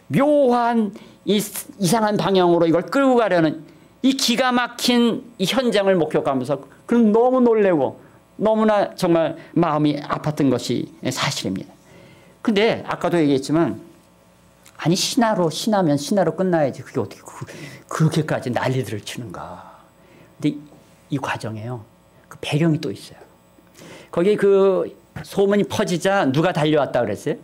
묘한 이상한 방향으로 이걸 끌고 가려는 이 기가 막힌 이 현장을 목격하면서 그는 너무 놀래고 너무나 정말 마음이 아팠던 것이 사실입니다. 근데 아까도 얘기했지만 아니 신하면 신하로 끝나야지 그게 어떻게 그렇게까지 난리들을 치는가. 근데 이 과정에요. 그 배경이 또 있어요. 거기 그 소문이 퍼지자 누가 달려왔다 그랬어요?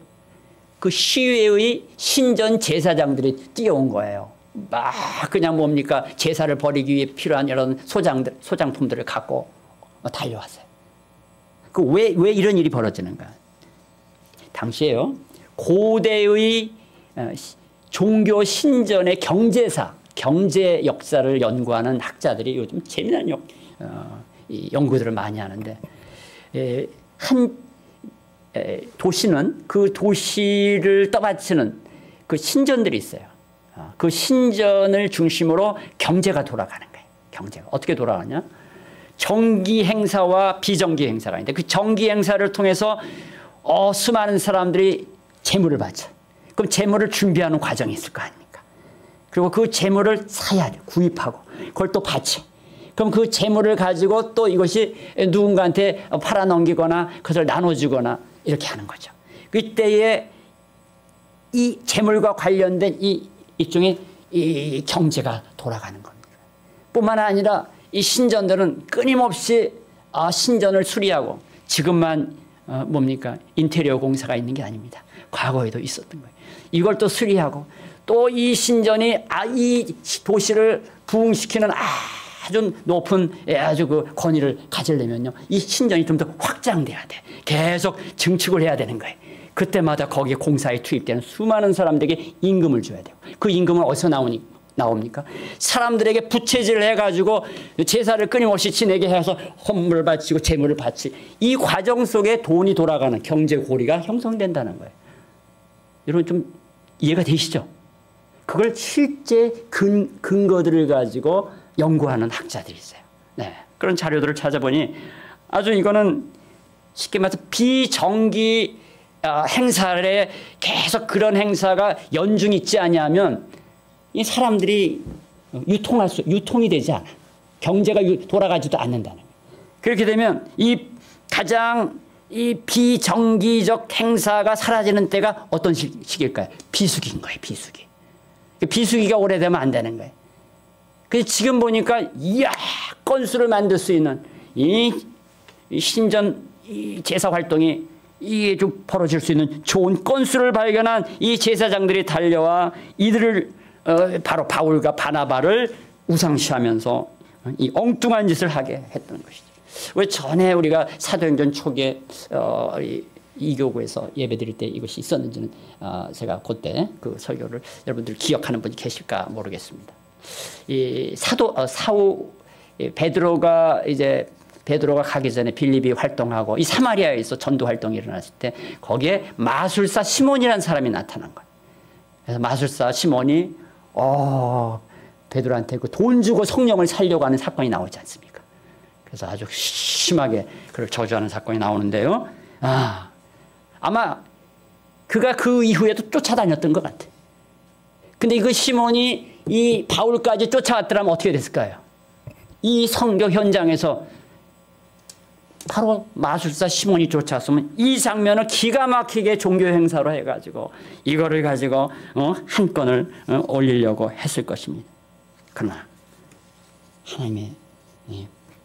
그 시외의 신전 제사장들이 뛰어온 거예요. 막 그냥 뭡니까 제사를 벌이기 위해 필요한 이런 소장품들을 갖고 달려왔어요. 그 왜 이런 일이 벌어지는가? 당시에요 고대의 종교 신전의 경제사, 경제 역사를 연구하는 학자들이 요즘 재미난 연구들을 많이 하는데, 한 도시는 그 도시를 떠받치는 그 신전들이 있어요. 그 신전을 중심으로 경제가 돌아가는 거예요. 경제가 어떻게 돌아가냐? 정기 행사와 비정기 행사가 있는데, 그 정기 행사를 통해서 수많은 사람들이 재물을 바쳐. 그럼 재물을 준비하는 과정이 있을 거 아닙니까? 그리고 그 재물을 사야 돼. 구입하고 그걸 또 바쳐. 그럼 그 재물을 가지고 또 이것이 누군가한테 팔아넘기거나 그것을 나눠주거나 이렇게 하는 거죠. 그때에 이 재물과 관련된 이 일종의 이 경제가 돌아가는 겁니다. 뿐만 아니라 이 신전들은 끊임없이 신전을 수리하고, 지금만 뭡니까? 인테리어 공사가 있는 게 아닙니다. 과거에도 있었던 거예요. 이걸 또 수리하고, 또 이 신전이 이 도시를 부흥시키는 아주 높은 아주 그 권위를 가지려면요, 이 신전이 좀 더 확장돼야 돼. 계속 증축을 해야 되는 거예요. 그때마다 거기에 공사에 투입되는 수많은 사람들에게 임금을 줘야 돼요. 그 임금은 어디서 나옵니까? 사람들에게 부채질을 해가지고 제사를 끊임없이 지내게 해서 헌물을 바치고 재물을 바치, 이 과정 속에 돈이 돌아가는 경제 고리가 형성된다는 거예요. 여러분 좀 이해가 되시죠? 그걸 실제 근거들을 가지고 연구하는 학자들이 있어요. 네. 그런 자료들을 찾아보니 아주 이거는 쉽게 말해서 비정기 행사에 계속 그런 행사가 연중 있지 않냐면 이 사람들이 유통이 되지 않아. 경제가 돌아가지도 않는다는 거예요. 그렇게 되면 가장 비정기적 행사가 사라지는 때가 어떤 시기일까요? 비수기인 거예요. 비수기. 비수기가 오래되면 안 되는 거예요. 그래서 지금 보니까 건수를 만들 수 있는 이 신전 제사 활동이 이게 좀 벌어질 수 있는 좋은 건수를 발견한 이 제사장들이 달려와 이들을 바로 바울과 바나바를 우상시하면서 이 엉뚱한 짓을 하게 했던 것이죠. 왜 전에 우리가 사도행전 초기에 이교구에서 예배드릴 때 이것이 있었는지는 제가 그때 그 설교를 여러분들 기억하는 분이 계실까 모르겠습니다. 이 사후 베드로가 가기 전에 빌립이 활동하고 이 사마리아에서 전도 활동이 일어났을 때 거기에 마술사 시몬이라는 사람이 나타난 거예요. 그래서 마술사 시몬이 베드로한테 그 돈 주고 성령을 살려고 하는 사건이 나오지 않습니까? 그래서 아주 심하게 그를 저주하는 사건이 나오는데요. 아마 그가 그 이후에도 쫓아다녔던 것 같아요. 근데 그 시몬이 이 바울까지 쫓아왔더라면 어떻게 됐을까요? 이 성교 현장에서 바로 마술사 시몬이 쫓아왔으면 이 장면을 기가 막히게 종교 행사로 해가지고 이거를 가지고 한 건을 올리려고 했을 것입니다. 그러나 하나님의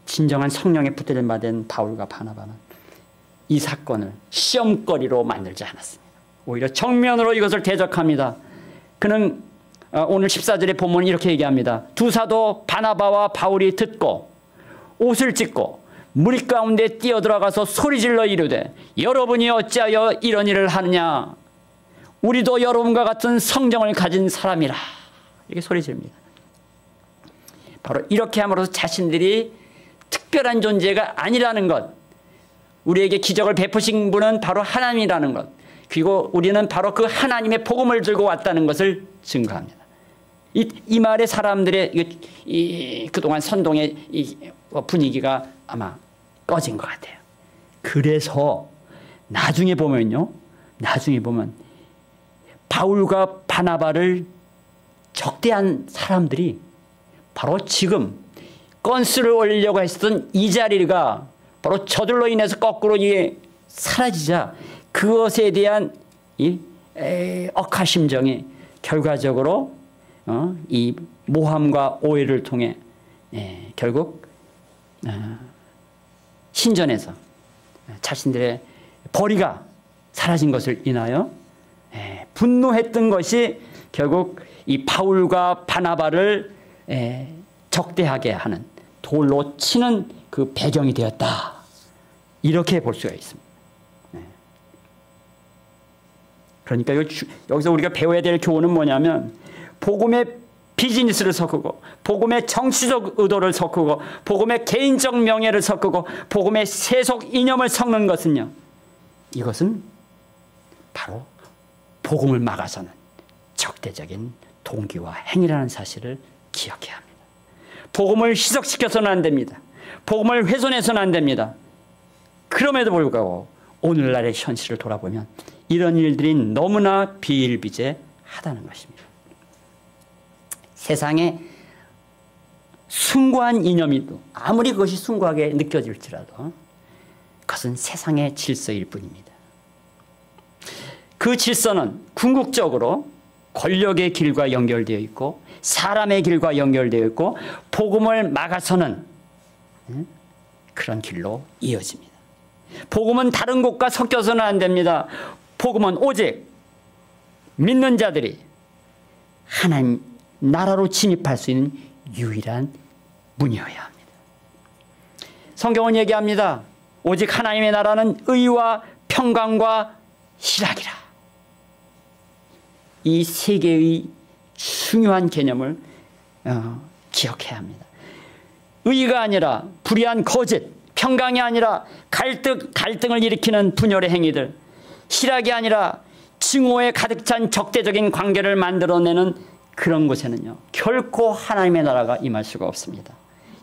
진정한 성령에 붙들림 받은 바울과 바나바는 이 사건을 시험거리로 만들지 않았습니다. 오히려 정면으로 이것을 대적합니다. 그는 오늘 14절의 본문은 이렇게 얘기합니다. 두 사도 바나바와 바울이 듣고 옷을 찢고 무리 가운데 뛰어들어가서 소리질러 이르되 여러분이 어찌하여 이런 일을 하느냐? 우리도 여러분과 같은 성정을 가진 사람이라. 이렇게 소리집니다. 바로 이렇게 함으로써 자신들이 특별한 존재가 아니라는 것, 우리에게 기적을 베푸신 분은 바로 하나님이라는 것, 그리고 우리는 바로 그 하나님의 복음을 들고 왔다는 것을 증거합니다. 이 말에 사람들의 그동안 선동의 분위기가 아마 꺼진 것 같아요. 그래서 나중에 보면 바울과 바나바를 적대한 사람들이 바로 지금 건수를 올리려고 했던 이 자리가 바로 저들로 인해서 거꾸로 사라지자 그것에 대한 억하심정이 결과적으로 이 모함과 오해를 통해 결국 신전에서 자신들의 벌이가 사라진 것을 인하여 분노했던 것이 결국 이 바울과 바나바를 적대하게 하는, 돌로 치는 그 배경이 되었다. 이렇게 볼 수가 있습니다. 그러니까 여기서 우리가 배워야 될 교훈은 뭐냐면 복음의 비즈니스를 섞고 복음의 정치적 의도를 섞고 복음의 개인적 명예를 섞고 복음의 세속 이념을 섞는 것은요. 이것은 바로 복음을 막아서는 적대적인 동기와 행위라는 사실을 기억해야 합니다. 복음을 희석시켜서는 안 됩니다. 복음을 훼손해서는 안 됩니다. 그럼에도 불구하고 오늘날의 현실을 돌아보면 이런 일들이 너무나 비일비재하다는 것입니다. 세상에 숭고한 이념이 아무리 그것이 숭고하게 느껴질지라도 그것은 세상의 질서일 뿐입니다. 그 질서는 궁극적으로 권력의 길과 연결되어 있고 사람의 길과 연결되어 있고 복음을 막아서는 그런 길로 이어집니다. 복음은 다른 곳과 섞여서는 안 됩니다. 복음은 오직 믿는 자들이 하나님 나라로 진입할 수 있는 유일한 문이어야 합니다. 성경은 얘기합니다. 오직 하나님의 나라는 의와 평강과 희락이라. 이 세 개의 중요한 개념을 기억해야 합니다. 의가 아니라 불의한 거짓, 평강이 아니라 갈등을 일으키는 분열의 행위들, 희락이 아니라 증오에 가득 찬 적대적인 관계를 만들어내는 그런 곳에는요 결코 하나님의 나라가 임할 수가 없습니다.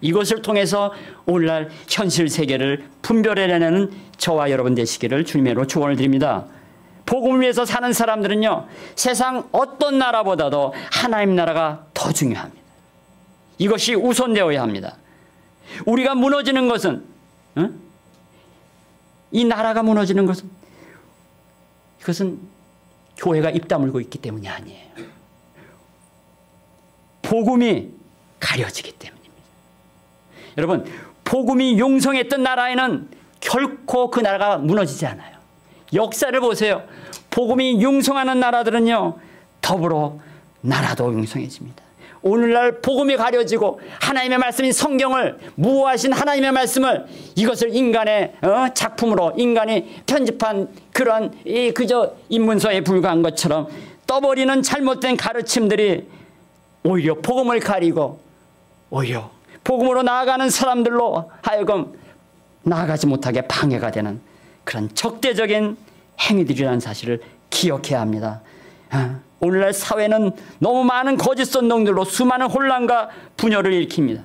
이것을 통해서 오늘날 현실 세계를 분별해내는 저와 여러분 되시기를 주님의 이름으로 축원을 드립니다. 복음을 위해서 사는 사람들은요 세상 어떤 나라보다도 하나님 나라가 더 중요합니다. 이것이 우선되어야 합니다. 우리가 무너지는 것은 이 나라가 무너지는 것은 이것은 교회가 입 다물고 있기 때문이 아니에요. 복음이 가려지기 때문입니다. 여러분 복음이 용성했던 나라에는 결코 그 나라가 무너지지 않아요. 역사를 보세요. 복음이 융성하는 나라들은요 더불어 나라도 융성해집니다. 오늘날 복음이 가려지고 하나님의 말씀인 성경을 무호하신 하나님의 말씀을 이것을 인간의 작품으로 인간이 편집한 그런 그저 인문서에 불과한 것처럼 떠버리는 잘못된 가르침들이 오히려 복음을 가리고 오히려 복음으로 나아가는 사람들로 하여금 나아가지 못하게 방해가 되는 그런 적대적인 행위들이라는 사실을 기억해야 합니다. 오늘날 사회는 너무 많은 거짓 선동들로 수많은 혼란과 분열을 일으킵니다.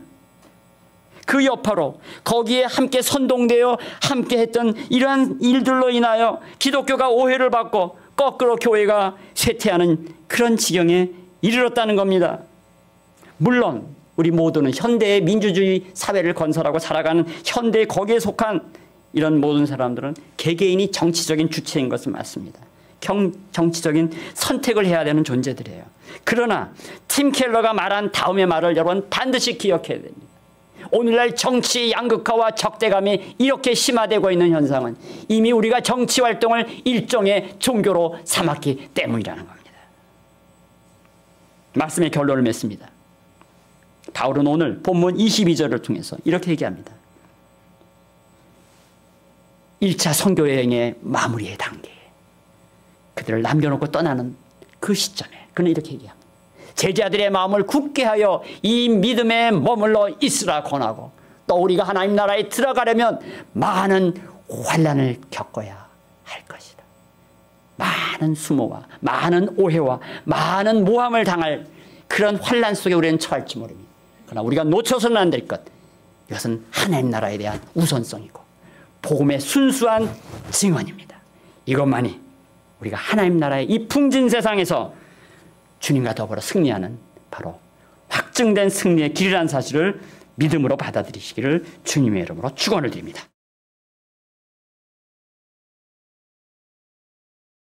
그 여파로 거기에 함께 선동되어 함께 했던 이러한 일들로 인하여 기독교가 오해를 받고 거꾸로 교회가 쇠퇴하는 그런 지경에 이르렀다는 겁니다. 물론 우리 모두는 현대의 민주주의 사회를 건설하고 살아가는 현대 거기에 속한 이런 모든 사람들은 개개인이 정치적인 주체인 것은 맞습니다. 정치적인 선택을 해야 되는 존재들이에요. 그러나 팀 켈러가 말한 다음의 말을 여러분 반드시 기억해야 됩니다. 오늘날 정치 양극화와 적대감이 이렇게 심화되고 있는 현상은 이미 우리가 정치 활동을 일종의 종교로 삼았기 때문이라는 겁니다. 말씀의 결론을 맺습니다. 바울은 오늘 본문 22절을 통해서 이렇게 얘기합니다. 1차 선교여행의 마무리의 단계에 그들을 남겨놓고 떠나는 그 시점에 그는 이렇게 얘기합니다. 제자들의 마음을 굳게 하여 이 믿음에 머물러 있으라 권하고 또 우리가 하나님 나라에 들어가려면 많은 환난을 겪어야 할 것이다. 많은 수모와 많은 오해와 많은 모함을 당할 그런 환난 속에 우리는 처할지 모릅니다. 그러나 우리가 놓쳐서는 안 될 것, 이것은 하나님 나라에 대한 우선성이고 복음의 순수한 증언입니다. 이것만이 우리가 하나님 나라의 이 풍진 세상에서 주님과 더불어 승리하는 바로 확증된 승리의 길이라는 사실을 믿음으로 받아들이시기를 주님의 이름으로 축원을 드립니다.